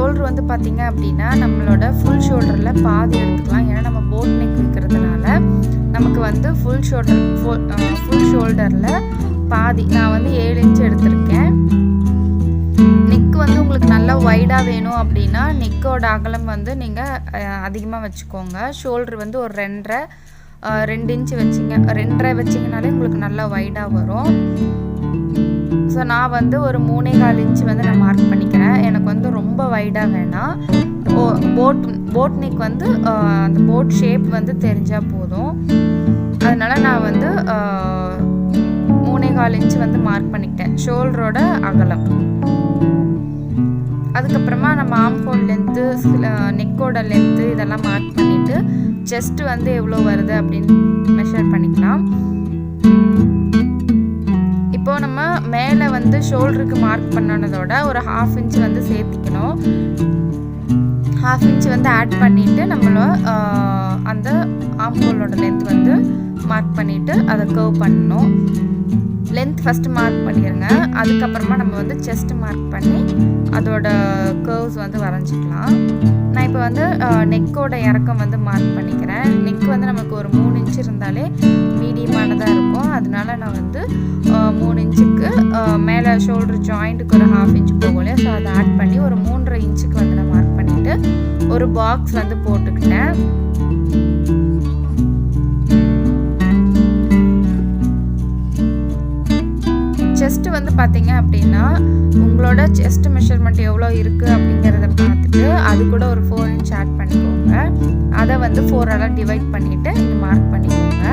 Shoulder வந்து பார்த்தீங்க அப்படின்னா நம்மளோட ஃபுல் ஷோல்டரில் பாதி எடுத்துக்கலாம். ஏன்னா நம்ம போட் நெக் வைக்கிறதுனால நமக்கு வந்து ஃபுல் ஷோல்டரில் பாதி நான் வந்து 7 இன்ச் எடுத்திருக்கேன். நெக் வந்து உங்களுக்கு நல்லா வைடாக வேணும் அப்படின்னா நெக்கோட அகலம் வந்து நீங்கள் அதிகமாக வச்சுக்கோங்க. ஷோல்டர் வந்து ஒரு 2 இன்ச்சு வச்சிங்க, 2.5 வச்சிங்கனாலே உங்களுக்கு நல்லா வைடாக வரும். ஸோ நான் வந்து ஒரு 3.25 இன்ச்சு வந்து நான் மார்க் பண்ணிக்கிறேன். எனக்கு வந்து ரொம்ப வைடாக வேணாம். போட் நெக் வந்து அந்த போட் ஷேப் வந்து தெரிஞ்சால் போதும். அதனால் நான் வந்து 3.25 இன்ச்சு வந்து மார்க் பண்ணிக்கிட்டேன் ஷோல்டரோட அகலம். அதுக்கப்புறமா நம்ம ஆர்ம் ஹோல் லென்த்து, நெக்கோட லென்த்து இதெல்லாம் மார்க் பண்ணிவிட்டு செஸ்ட் வந்து எவ்வளோ வருது அப்படின்னு மெஷர் பண்ணிக்கலாம். இப்போது நம்ம மேலே வந்து ஷோல்டருக்கு மார்க் பண்ணனதோட ஒரு 1/2 இன்ச் வந்து சேர்த்திக்கணும். 1/2 இன்ச் வந்து ஆட் பண்ணிவிட்டு நம்மள அந்த ஆர்ம் ஹோலோட லென்த் வந்து மார்க் பண்ணிவிட்டு அதை கர்வ் பண்ணணும். லென்த் ஃபஸ்ட்டு மார்க் பண்ணிடுங்க. அதுக்கப்புறமா நம்ம வந்து செஸ்ட் மார்க் பண்ணி அதோட கர்வ்ஸ் வந்து வரைஞ்சிக்கலாம். நான் இப்போ வந்து நெக்கோட இறக்கம் வந்து மார்க் பண்ணிக்கிறேன். நெக் வந்து நமக்கு ஒரு 3 இன்ச் இருந்தாலே மீடியமானதாக இருக்கும். அதனால நான் வந்து 3 இன்ச்சுக்கு மேலே ஷோல்டர் ஜாயிண்ட்டுக்கு ஒரு 1/2 இன்ச் போகும் இல்லையா, ஸோ அதை ஆட் பண்ணி ஒரு 3.5 இன்ச்சுக்கு வந்து நான் மார்க் பண்ணிவிட்டு ஒரு பாக்ஸ் வந்து போட்டுக்கிட்டேன். செஸ்ட் வந்து பார்த்தீங்க அப்படின்னா உங்களோட செஸ்ட் மெஷர்மெண்ட் எவ்வளோ இருக்குது அப்படிங்கிறத பார்த்துட்டு அது கூட ஒரு 4 இன்ச் ஆட் பண்ணிக்கோங்க. அதை வந்து 4ஆல் டிவைட் பண்ணிவிட்டு இங்கே மார்க் பண்ணிக்கோங்க.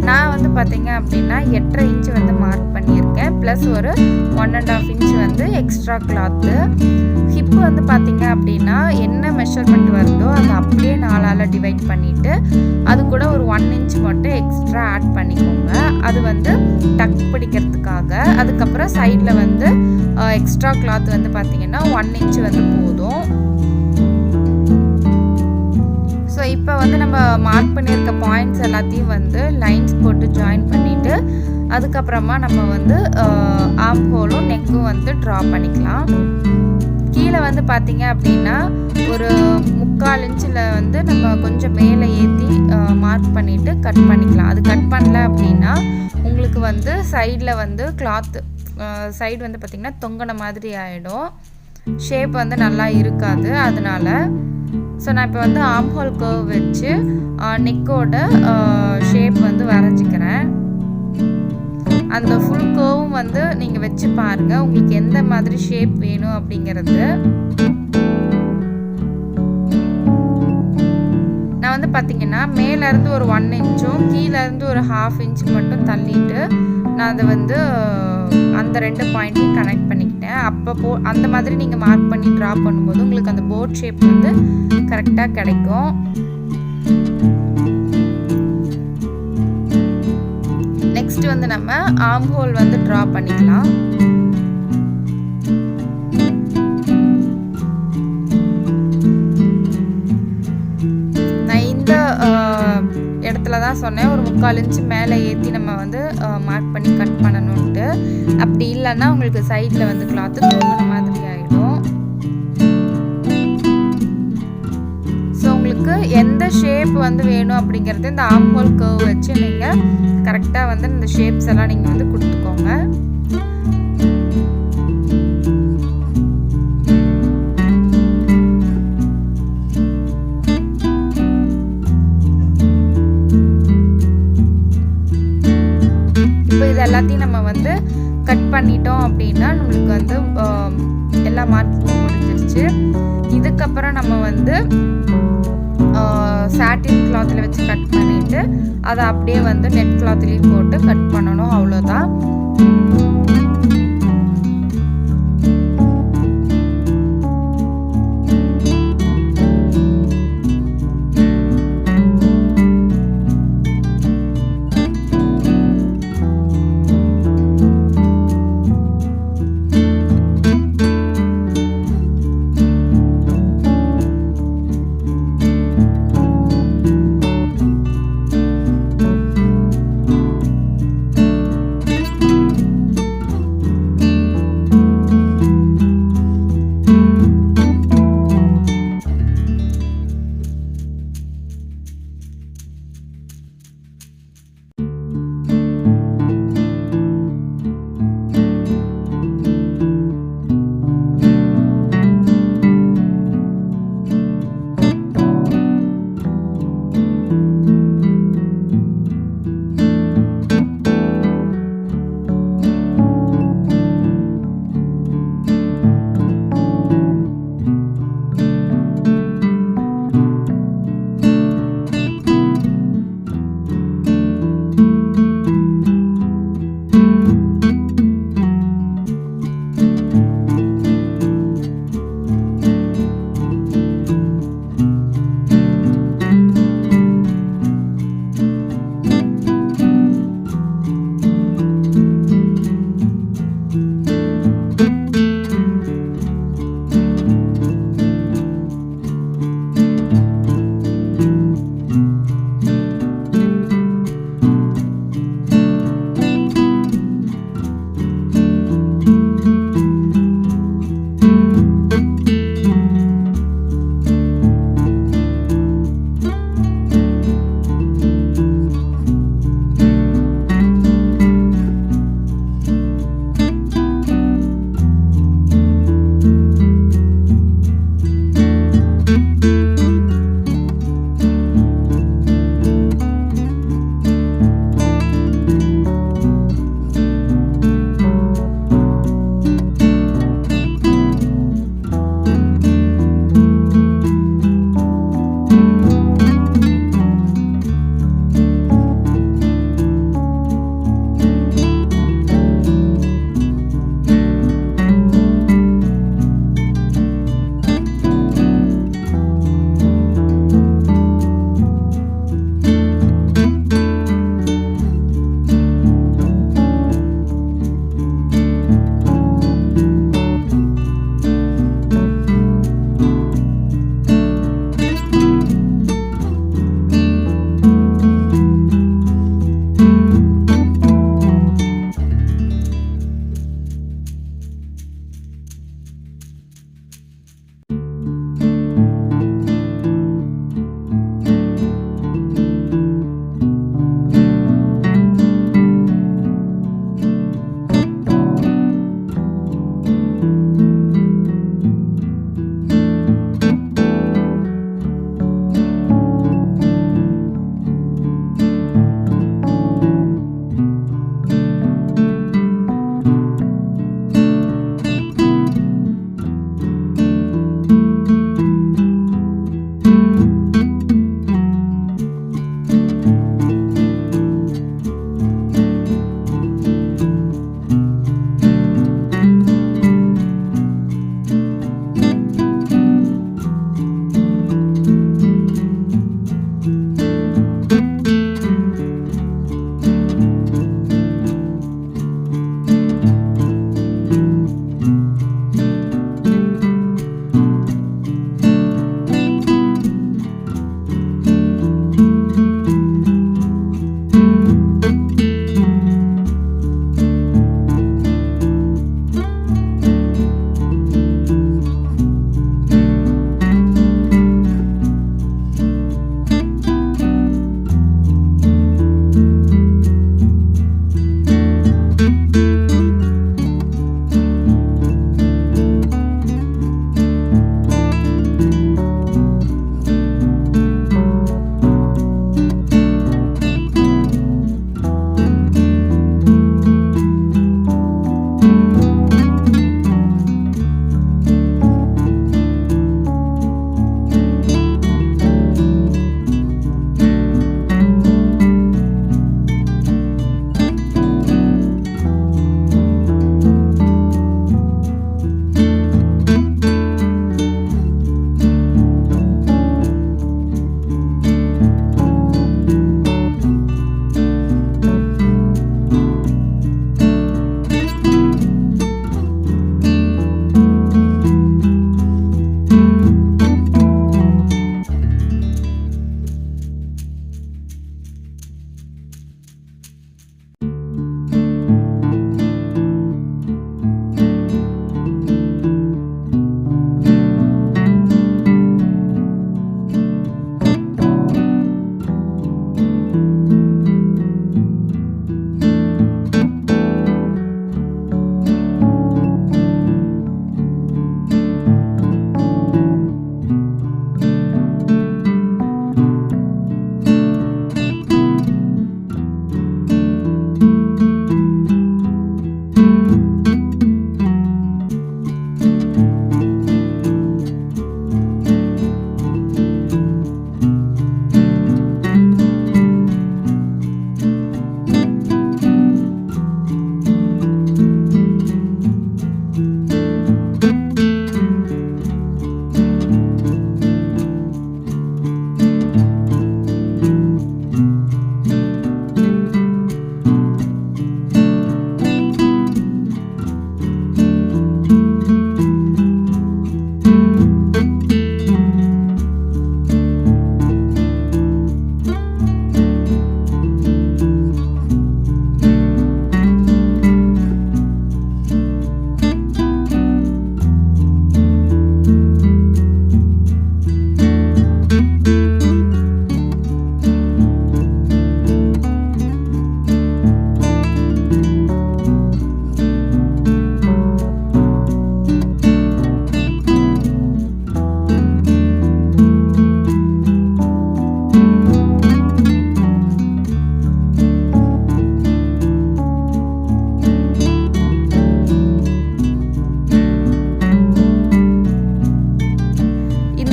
நான் வந்து பார்த்தீங்க அப்படின்னா 8.5 இன்ச் வந்து மார்க் பண்ணியிருக்கேன். ப்ளஸ் ஒரு 1.5 இன்ச் வந்து எக்ஸ்ட்ரா கிளாத்து. ஹிப்பு வந்து பார்த்தீங்க அப்படின்னா என்ன மெஷர்மெண்ட் வருதோ அதை அப்படியே 4ஆல் டிவைட் பண்ணிவிட்டு அது கூட ஒரு 1 இன்ச் மட்டும் எக்ஸ்ட்ரா ஆட் பண்ணிக்கோங்க. அது வந்து டக் பிடிக்கிறதுக்காக. அதுக்கப்புறம் சைடில் வந்து எக்ஸ்ட்ரா கிளாத் வந்து பார்த்தீங்கன்னா 1 இன்ச் வந்து போதும். ஸோ இப்போ வந்து நம்ம மார்க் பண்ணியிருக்க பாயிண்ட்ஸ் எல்லாத்தையும் வந்து லைன்ஸ் போட்டு ஜாயின் பண்ணிவிட்டு அதுக்கப்புறமா நம்ம வந்து ஆர்ம் ஹோலும் நெக்கும் வந்து ட்ரா பண்ணிக்கலாம். கீழே வந்து பார்த்தீங்க அப்படின்னா ஒரு 3/4 இன்ச்சில் வந்து நம்ம கொஞ்சம் மேலே ஏற்றி மார்க் பண்ணிவிட்டு கட் பண்ணிக்கலாம். அது கட் பண்ணல அப்படின்னா உங்களுக்கு வந்து சைடில் வந்து கிளாத்து சைடு வந்து பார்த்திங்கன்னா தொங்கின மாதிரி ஆகிடும். ஷேப் வந்து நல்லா இருக்காது. அதனால் ஸோ நான் இப்போ வந்து ஆர்ம் ஹோல் கர்வ் வச்சு நெக்கோட ஷேப் வந்து வரைஞ்சிக்கிறேன். அந்த ஃபுல் கர்வும் வந்து நீங்கள் வச்சு பாருங்கள் உங்களுக்கு எந்த மாதிரி ஷேப் வேணும் அப்படிங்கிறது. நான் வந்து பார்த்திங்கன்னா மேலேருந்து ஒரு 1 இன்ச்சும் கீழேருந்து ஒரு 1/2 இன்ச் மட்டும் தள்ளிட்டு நான் அதை வந்து அந்த 2 பாயிண்ட்டையும் கனெக்ட் பண்ணிக்கிட்டேன். அப்போ அந்த மாதிரி நீங்கள் மார்க் பண்ணி ட்ரா பண்ணும்போது உங்களுக்கு அந்த போட் ஷேப் வந்து கரெக்டாக கிடைக்கும். நெக்ஸ்ட் வந்து நம்ம ஆர்ம் ஹோல் வந்து ட்ரா பண்ணிக்கலாம். நான் இந்த இடத்துல தான் சொன்னேன் ஒரு 3/4 இன்ச்சு மேலே ஏற்றி நம்ம வந்து மார்க் பண்ணி கட் பண்ணணுன்ட்டு. அப்படி இல்லைன்னா உங்களுக்கு சைடில் வந்து கிளாத்து தோணுன மாதிரி ஆகிடும். ஸோ உங்களுக்கு எந்த ஷேப் வந்து வேணும் அப்படிங்கிறது இந்த ஆர்ம் ஹோல் கர்வ் வச்சு நீங்கள் கரெக்டாக வந்து இந்த ஷேப்ஸ் எல்லாம் நீங்கள் வந்து கொடுத்துக்கோங்க. இப்போ இது எல்லாத்தையும் நம்ம வந்து கட் பண்ணிட்டோம் அப்படின்னா நம்மளுக்கு வந்து எல்லா மார்க்கிங்கும் முடிஞ்சிருச்சு. இதுக்கப்புறம் நம்ம வந்து சாட்டின் கிளாத்தில் வச்சு கட் பண்ணிவிட்டு அதை அப்படியே வந்து நெட் கிளாத்லேயும் போட்டு கட் பண்ணணும். அவ்வளோதான்.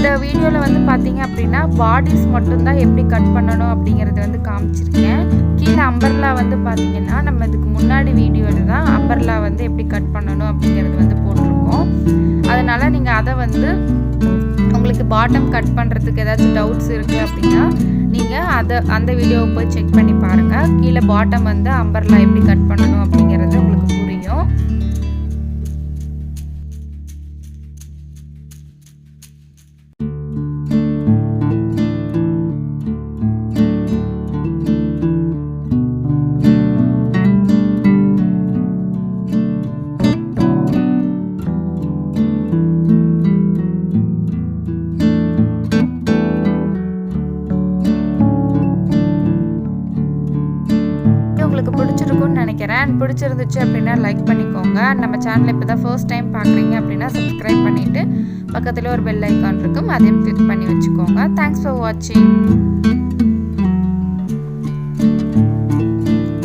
இந்த வீடியோவில் வந்து பார்த்தீங்க அப்படின்னா பாடிஸ் மட்டும்தான் எப்படி கட் பண்ணணும் அப்படிங்கிறது வந்து காமிச்சிருக்கேன். கீழே அம்பர்லா வந்து பார்த்தீங்கன்னா நம்ம இதுக்கு முன்னாடி வீடியோவில் தான் அம்பர்லா வந்து எப்படி கட் பண்ணணும் அப்படிங்கிறது வந்து போட்டிருக்கோம். அதனால் நீங்கள் அதை வந்து உங்களுக்கு பாட்டம் கட் பண்ணுறதுக்கு ஏதாச்சும் டவுட்ஸ் இருக்குது அப்படின்னா நீங்கள் அந்த வீடியோவை போய் செக் பண்ணி பாருங்கள். கீழே பாட்டம் வந்து அம்பர்லா எப்படி கட் பண்ணணும் அப்படிங்கிறது உங்களுக்கு புரியும். உங்களுக்கு பிடிச்சிருக்கும்னு நினைக்கிறேன். பிடிச்சிருந்துச்சு அப்படின்னா லைக் பண்ணிக்கோங்க. நம்ம சேனலை இப்போ தான் ஃபர்ஸ்ட் டைம் பார்க்குறீங்க அப்படின்னா சப்ஸ்கிரைப் பண்ணிவிட்டு பக்கத்தில் ஒரு பெல் ஐக்கான் இருக்கும், அதையும் கிளிக் பண்ணி வச்சுக்கோங்க. தேங்க்ஸ் ஃபார் வாட்சிங்.